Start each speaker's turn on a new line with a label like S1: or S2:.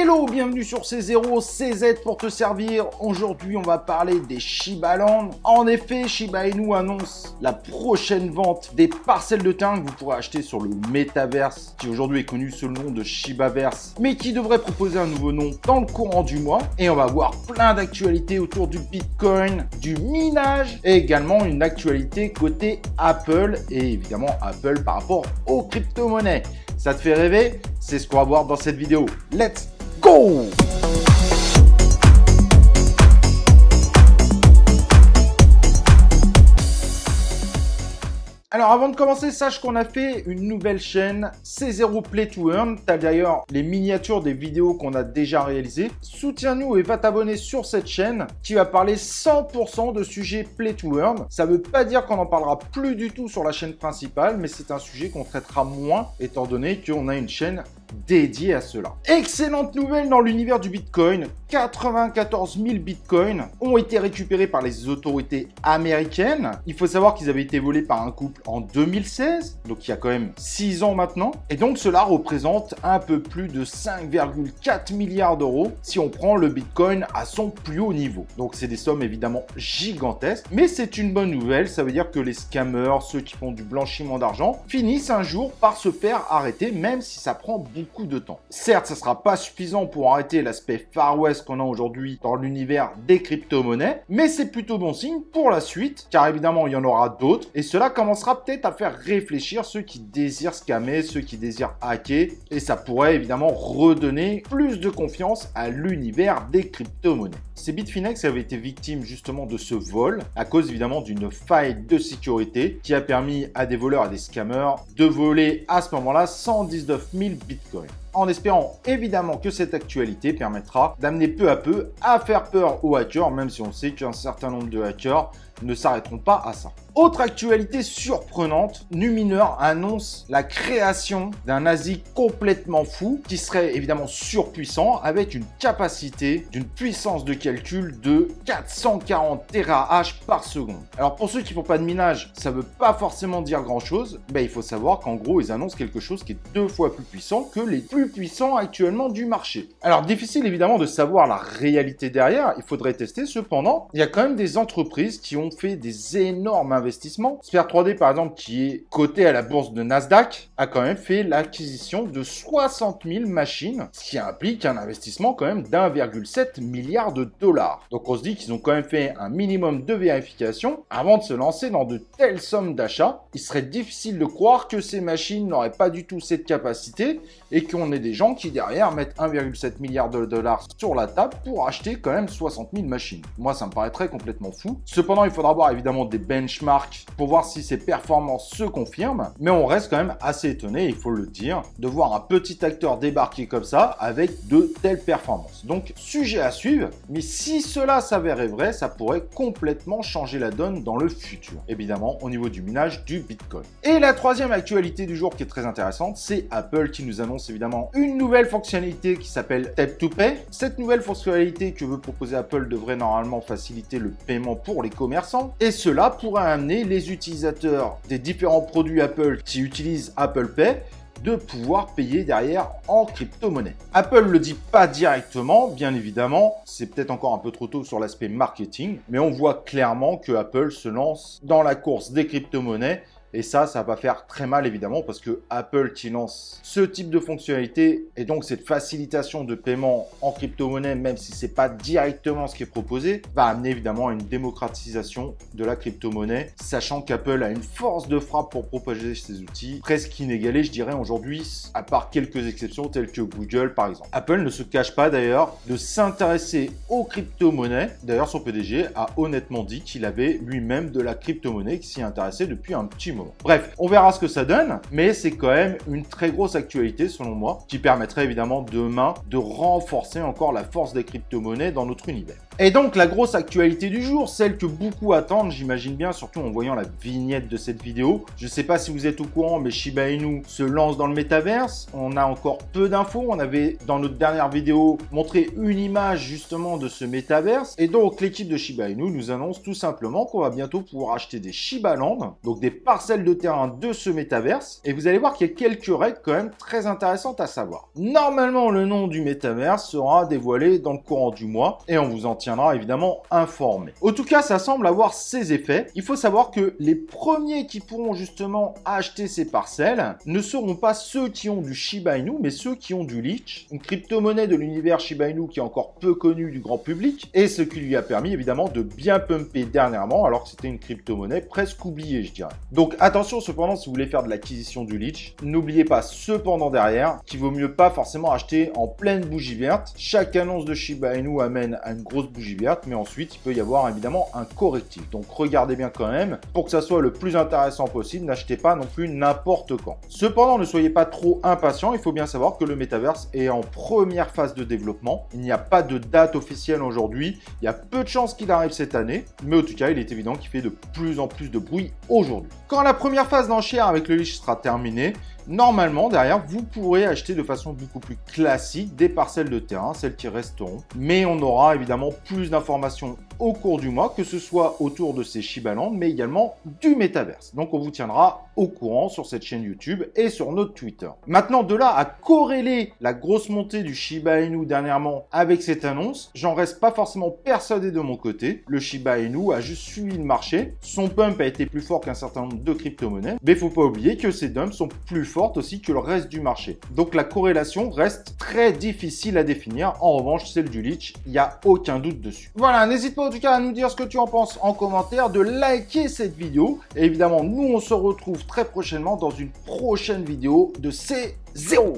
S1: Hello, bienvenue sur C0, CZ pour te servir. Aujourd'hui, on va parler des Shiba Land. En effet, Shiba Inu annonce la prochaine vente des parcelles de terrain que vous pourrez acheter sur le Metaverse, qui aujourd'hui est connu sous le nom de Shibaverse, mais qui devrait proposer un nouveau nom dans le courant du mois. Et on va voir plein d'actualités autour du Bitcoin, du minage, et également une actualité côté Apple, et évidemment Apple par rapport aux crypto-monnaies. Ça te fait rêver? C'est ce qu'on va voir dans cette vidéo. Let's go! Alors avant de commencer, sache qu'on a fait une nouvelle chaîne C0 Play to Earn. Tu as d'ailleurs les miniatures des vidéos qu'on a déjà réalisées. Soutiens-nous et va t'abonner sur cette chaîne qui va parler 100% de sujets Play to Earn. Ça ne veut pas dire qu'on n'en parlera plus du tout sur la chaîne principale, mais c'est un sujet qu'on traitera moins étant donné qu'on a une chaîne dédiée à cela. Excellente nouvelle dans l'univers du Bitcoin. 94 000 Bitcoins ont été récupérés par les autorités américaines. Il faut savoir qu'ils avaient été volés par un couple en 2016, donc il y a quand même 6 ans maintenant. Et donc cela représente un peu plus de 5,4 milliards d'euros si on prend le Bitcoin à son plus haut niveau. Donc c'est des sommes évidemment gigantesques, mais c'est une bonne nouvelle. Ça veut dire que les scammers, ceux qui font du blanchiment d'argent, finissent un jour par se faire arrêter, même si ça prend beaucoup de temps. Certes, ça ne sera pas suffisant pour arrêter l'aspect Far West qu'on a aujourd'hui dans l'univers des crypto-monnaies, mais c'est plutôt bon signe pour la suite, car évidemment il y en aura d'autres, et cela commencera peut-être à faire réfléchir ceux qui désirent scammer, ceux qui désirent hacker, et ça pourrait évidemment redonner plus de confiance à l'univers des crypto-monnaies. Ces Bitfinex avaient été victimes justement de ce vol, à cause évidemment d'une faille de sécurité qui a permis à des voleurs et des scammers de voler à ce moment-là 119 000 Bitcoins. En espérant évidemment que cette actualité permettra d'amener peu à peu à faire peur aux hackers, même si on sait qu'un certain nombre de hackers ne s'arrêteront pas à ça. Autre actualité surprenante, Numineur annonce la création d'un ASIC complètement fou qui serait évidemment surpuissant avec une capacité d'une puissance de calcul de 440 TH par seconde. Alors pour ceux qui ne font pas de minage, ça ne veut pas forcément dire grand chose, il faut savoir qu'en gros ils annoncent quelque chose qui est 2 fois plus puissant que les plus puissants actuellement du marché. Alors difficile évidemment de savoir la réalité derrière, il faudrait tester. Cependant, il y a quand même des entreprises qui ont fait des énormes investissements. Sphere 3D par exemple, qui est coté à la bourse de Nasdaq, a quand même fait l'acquisition de 60 000 machines, ce qui implique un investissement quand même d'1,7 milliard de dollars. Donc on se dit qu'ils ont quand même fait un minimum de vérification avant de se lancer dans de telles sommes d'achat. Il serait difficile de croire que ces machines n'auraient pas du tout cette capacité et qu'on ait des gens qui derrière mettent 1,7 milliard de dollars sur la table pour acheter quand même 60 000 machines. Moi ça me paraîtrait complètement fou. Cependant il faudra voir évidemment des benchmarks pour voir si ces performances se confirment, mais on reste quand même assez étonné, il faut le dire, de voir un petit acteur débarquer comme ça avec de telles performances. Donc sujet à suivre, mais si cela s'avérait vrai, ça pourrait complètement changer la donne dans le futur, évidemment au niveau du minage du Bitcoin. Et la troisième actualité du jour qui est très intéressante, c'est Apple qui nous annonce évidemment une nouvelle fonctionnalité qui s'appelle Tap to Pay. Cette nouvelle fonctionnalité que veut proposer Apple devrait normalement faciliter le paiement pour les commerçants, et cela pourrait amener les utilisateurs des différents produits Apple qui utilisent Apple Pay de pouvoir payer derrière en crypto-monnaie. Apple le dit pas directement, bien évidemment, c'est peut-être encore un peu trop tôt sur l'aspect marketing, mais on voit clairement que Apple se lance dans la course des crypto-monnaies. Et ça va faire très mal évidemment parce que Apple qui lance ce type de fonctionnalité et donc cette facilitation de paiement en crypto-monnaie, même si c'est pas directement ce qui est proposé, va amener évidemment à une démocratisation de la crypto-monnaie, sachant qu'Apple a une force de frappe pour propager ses outils presque inégalée, je dirais aujourd'hui, à part quelques exceptions telles que Google par exemple. Apple ne se cache pas d'ailleurs de s'intéresser aux crypto-monnaies. D'ailleurs son PDG a honnêtement dit qu'il avait lui-même de la crypto-monnaie qui s'y intéressait depuis un petit moment. Bref, on verra ce que ça donne, mais c'est quand même une très grosse actualité selon moi, qui permettrait évidemment demain de renforcer encore la force des crypto-monnaies dans notre univers. Et donc la grosse actualité du jour, celle que beaucoup attendent, j'imagine bien, surtout en voyant la vignette de cette vidéo. Je ne sais pas si vous êtes au courant, mais Shiba Inu se lance dans le métaverse. On a encore peu d'infos. On avait dans notre dernière vidéo montré une image justement de ce métaverse. Et donc l'équipe de Shiba Inu nous annonce tout simplement qu'on va bientôt pouvoir acheter des Shiba Land, donc des parcelles parcelles de terrain de ce métaverse et vous allez voir qu'il y a quelques règles quand même très intéressantes à savoir. Normalement, le nom du métaverse sera dévoilé dans le courant du mois et on vous en tiendra évidemment informé. En tout cas, ça semble avoir ses effets. Il faut savoir que les premiers qui pourront justement acheter ces parcelles ne seront pas ceux qui ont du Shiba Inu, mais ceux qui ont du Leech, une crypto-monnaie de l'univers Shiba Inu qui est encore peu connue du grand public et ce qui lui a permis évidemment de bien pumper dernièrement alors que c'était une crypto-monnaie presque oubliée, je dirais. Donc attention cependant si vous voulez faire de l'acquisition du Leech, n'oubliez pas cependant derrière qu'il vaut mieux pas forcément acheter en pleine bougie verte. Chaque annonce de Shiba Inu amène à une grosse bougie verte, mais ensuite il peut y avoir évidemment un correctif. Donc regardez bien quand même pour que ça soit le plus intéressant possible, n'achetez pas non plus n'importe quand. Cependant ne soyez pas trop impatient, il faut bien savoir que le Metaverse est en première phase de développement. Il n'y a pas de date officielle aujourd'hui, il y a peu de chances qu'il arrive cette année, mais en tout cas il est évident qu'il fait de plus en plus de bruit aujourd'hui. Quand la première phase d'enchère avec le Leech sera terminée, normalement, derrière, vous pourrez acheter de façon beaucoup plus classique des parcelles de terrain, celles qui resteront. Mais on aura évidemment plus d'informations au cours du mois, que ce soit autour de ces Shiba Land, mais également du Metaverse. Donc, on vous tiendra au courant sur cette chaîne YouTube et sur notre Twitter. Maintenant, de là à corréler la grosse montée du Shiba Inu dernièrement avec cette annonce, j'en reste pas forcément persuadé de mon côté. Le Shiba Inu a juste suivi le marché. Son pump a été plus fort qu'un certain nombre de crypto-monnaies. Mais il faut pas oublier que ces dumps sont plus fortes aussi que le reste du marché. Donc la corrélation reste très difficile à définir. En revanche, celle du Leech, il n'y a aucun doute dessus. Voilà, n'hésite pas en tout cas à nous dire ce que tu en penses en commentaire, de liker cette vidéo. Et évidemment, nous on se retrouve très prochainement dans une prochaine vidéo de C0.